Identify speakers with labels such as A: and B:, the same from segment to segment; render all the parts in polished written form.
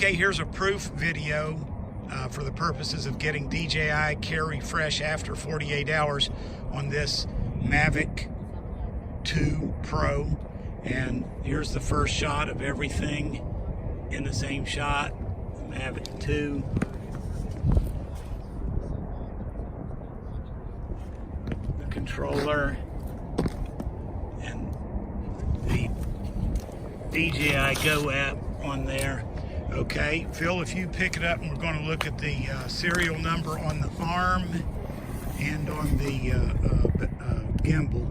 A: Okay, here's a proof video for the purposes of getting DJI Care Refresh after 48 hours on this Mavic 2 Pro. And here's the first shot of everything in the same shot. Mavic 2. The controller and the DJI Go app on there. Okay, Phil, if you pick it up, and we're going to look at the serial number on the arm and on the gimbal.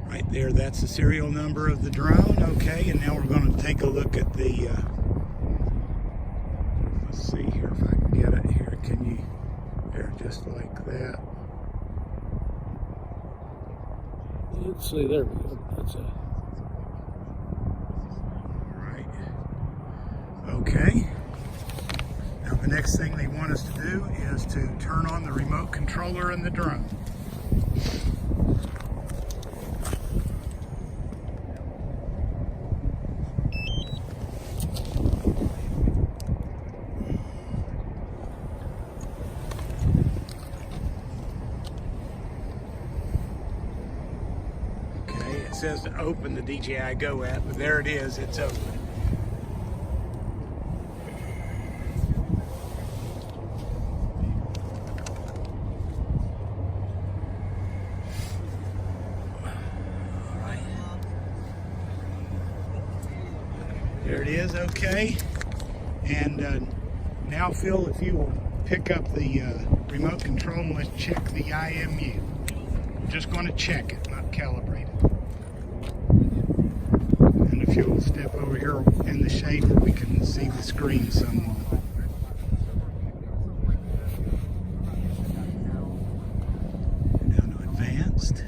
A: Right there, that's the serial number of the drone. Okay, and now we're going to take a look at the, let's see here if I can get it here. Can you, there, just like that.
B: Let's see, there we go. That's it.
A: Okay, now the next thing they want us to do is to turn on the remote controller in the drone. Okay, it says to open the DJI Go app, but there it is, it's open. There it is, okay. And now, Phil, if you will pick up the remote control and let's check the IMU. We're just going to check it, not calibrate it. And if you'll step over here in the shade where we can see the screen somewhat. Down to advanced.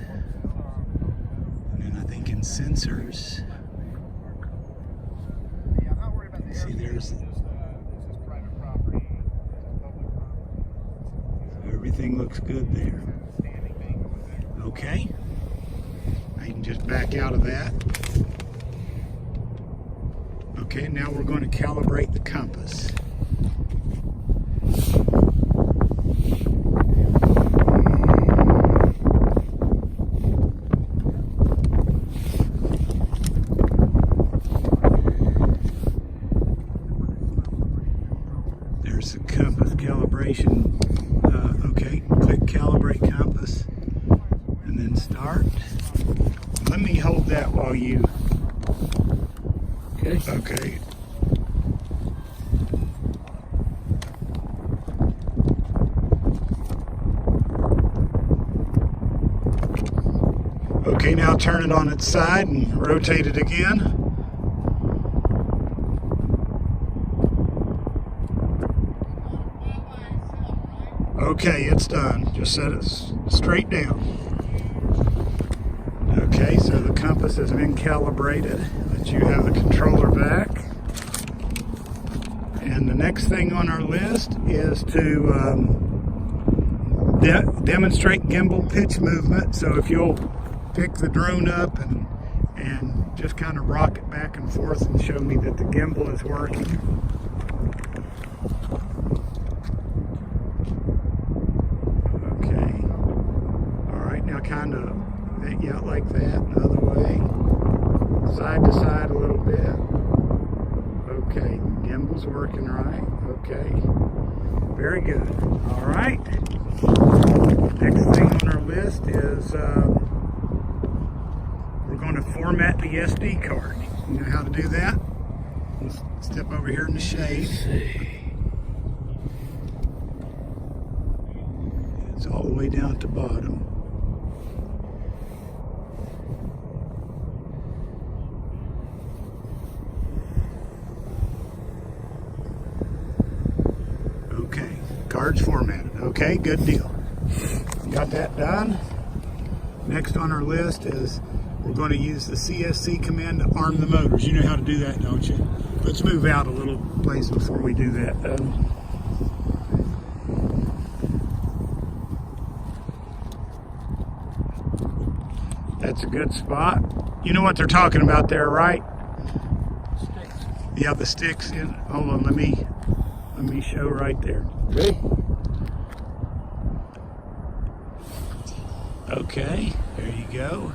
A: And then I think in sensors. See, there's everything looks good there. Okay, I can just back out of that. Okay, now we're going to calibrate the compass. There's the compass calibration. Okay, click calibrate compass and then start. Let me hold that while you.
B: Okay.
A: Okay. Okay, now turn it on its side and rotate it again. Okay, it's done. Just set it straight down. Okay, so the compass has been calibrated. Let you have the controller back. And the next thing on our list is to demonstrate gimbal pitch movement. So if you'll pick the drone up and just kind of rock it back and forth and show me that the gimbal is working. Kind of, yeah, like that, another way, side to side a little bit. Okay, gimbal's working right. Okay, very good. All right, next thing on our list is we're going to format the SD card. You know how to do that? Let's step over here in the shade. It's all the way down at the bottom. Okay, card's formatted. Okay, good deal. Got that done. Next on our list is we're going to use the CSC command to arm the motors. You know how to do that, don't you? Let's move out a little place before we do that. That's a good spot. You know what they're talking about there, right? Yeah, the stick's in. Hold on, let me show right there.
B: Ready?
A: Okay, there you go.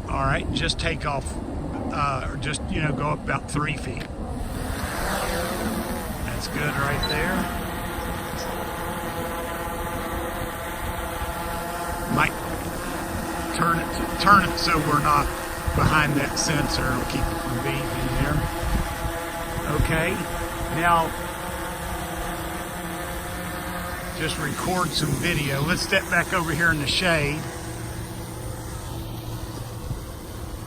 A: All right, just take off, or just, go up about 3 feet. That's good right there. Might turn it so we're not behind that sensor. It'll keep it from beeping there. Okay, now just record some video. Let's step back over here in the shade.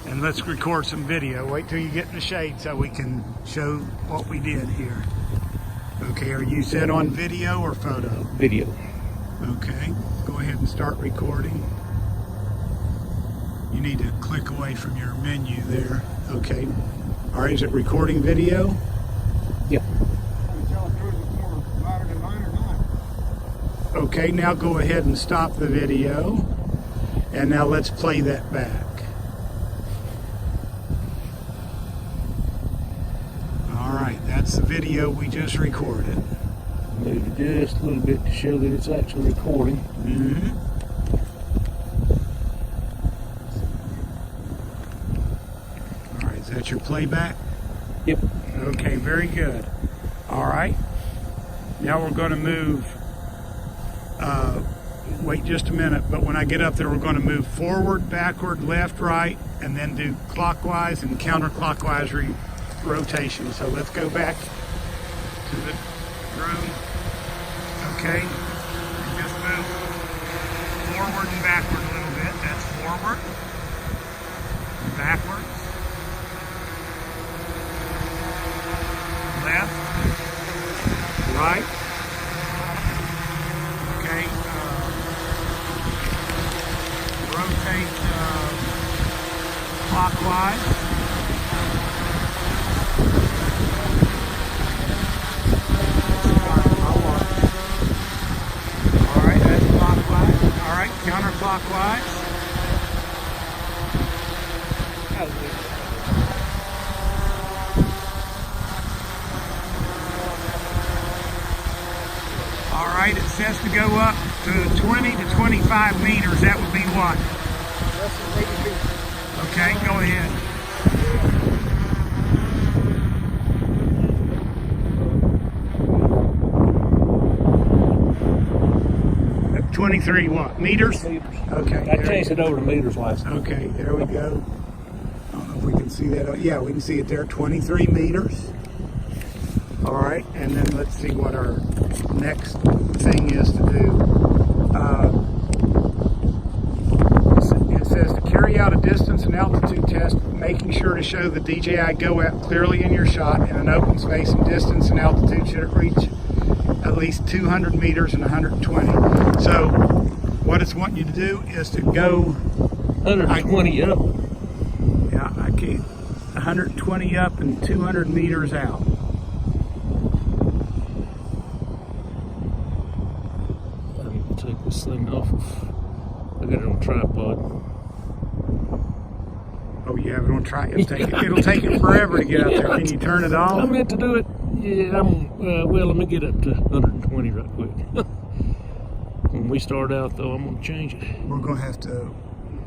A: And let's record some video. Wait till you get in the shade so we can show what we did here. Okay, are you set on video or photo?
B: Video.
A: Okay, go ahead and start recording. You need to click away from your menu there. Okay. All right, is it recording video?
B: Yeah.
A: Okay, now go ahead and stop the video. And now let's play that back. All right, that's the video we just recorded.
B: Move it just a little bit to show that it's actually recording.
A: Mm-hmm. All right, is that your playback?
B: Yep.
A: Okay, very good. All right. Now we're going to move, wait just a minute, but when I get up there, we're going to move forward, backward, left, right, and then do clockwise and counterclockwise rotation. So let's go back to the room. Okay. And just move forward and backward a little bit. That's forward and backwards. Left, right. Okay. Rotate clockwise. All right, that's clockwise. All right, counterclockwise. All right, it says to go up to 20 to 25 meters. That would be what?
B: Less than 80 feet.
A: Okay, go ahead. 23 what? Meters?
B: Meters.
A: Okay.
B: I changed it over to meters last time.
A: Okay, there we go. I don't know if we can see that. Yeah, we can see it there, 23 meters. All right, and then let's see what our next thing is to do. It says to carry out a distance and altitude test, making sure to show the DJI Go app clearly in your shot in an open space, and distance and altitude should it reach at least 200 meters and 120. So what it's wanting you to do is to go
B: 120 up.
A: Yeah, I can't. 120 up and 200 meters out.
B: I need to take this thing off of. I got it on tripod.
A: Oh, you have it on try. It'll take it forever to get up there. Can you turn it
B: I
A: off?
B: meant to do it. Yeah, well, let me get up to 120 right quick. When we start out, though, I'm going to change it.
A: We're going to have to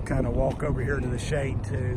A: kind of walk over here to the shade, too.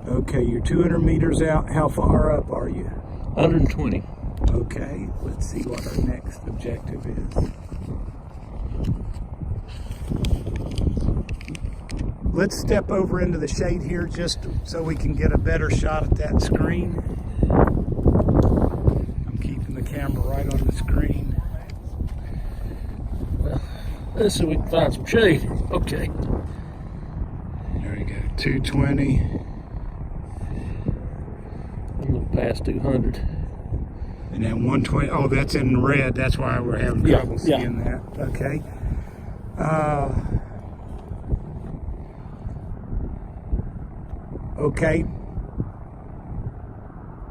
A: Okay, you're 200 meters out. How far up are you?
B: 120.
A: Okay, let's see what our next objective is. Let's step over into the shade here just so we can get a better shot at that screen. I'm keeping the camera right on the screen.
B: Let's see if we can find some shade. Okay.
A: There we go, 220.
B: I'm a little past 200.
A: And then 120. Oh, that's in red. That's why we're having trouble seeing that. Okay. Okay.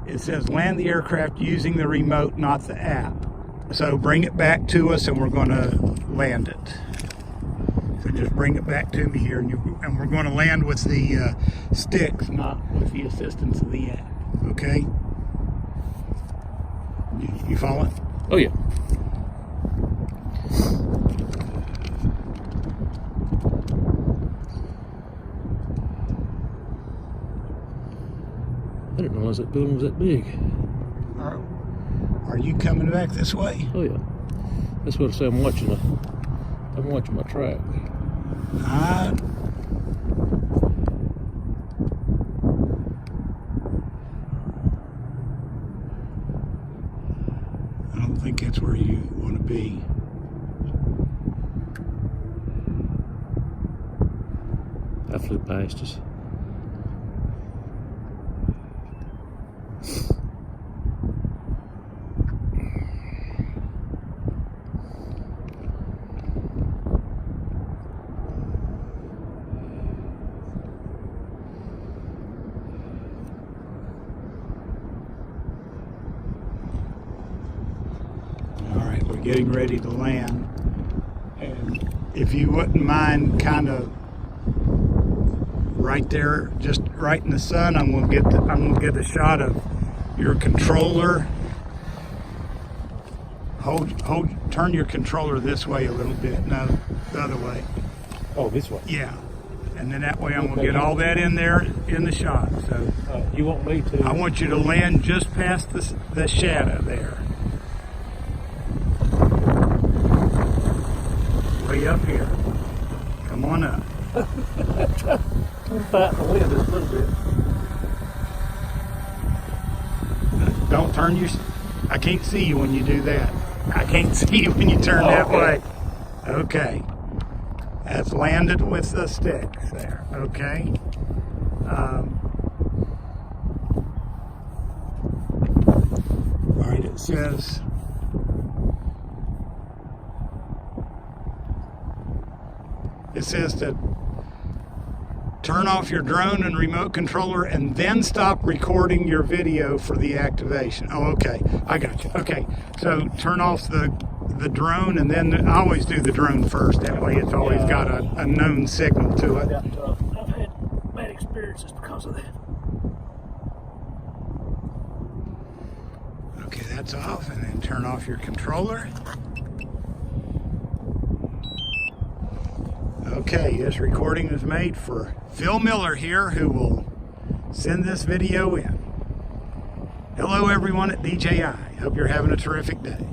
A: It says land the aircraft using the remote, not the app. So bring it back to us and we're going to land it. So just bring it back to me here and we're going to land with the sticks, not with the assistance of the app. Okay? You follow it?
B: Oh, yeah. I didn't realize that building was that big.
A: Are you coming back this way?
B: Oh, yeah. That's what I say. I'm watching my track.
A: I don't think that's where you want to be.
B: I flew past us.
A: Getting ready to land, and if you wouldn't mind kind of right there, just right in the sun, I'm gonna get a shot of your controller. Turn your controller this way a little bit. No, the other way.
B: Oh, this way.
A: Yeah, and then that way I'm gonna get all that in there in the shot. So
B: you want me to?
A: I want you to land just past the shadow there. Way up here. Come on up.
B: I'm fighting the wind just a little bit.
A: Don't turn your... I can't see you when you do that. I can't see you when you turn that way. Okay. That's landed with the sticks there. Okay. All right, it says... It says to turn off your drone and remote controller and then stop recording your video for the activation. Oh, okay. I got you. Okay. So turn off the drone and then I always do the drone first. That way it's always got a known signal to it.
B: I've had bad experiences because of that.
A: Okay, that's off. And then turn off your controller. Okay, this recording is made for Phil Miller here, who will send this video in. Hello everyone at DJI. Hope you're having a terrific day.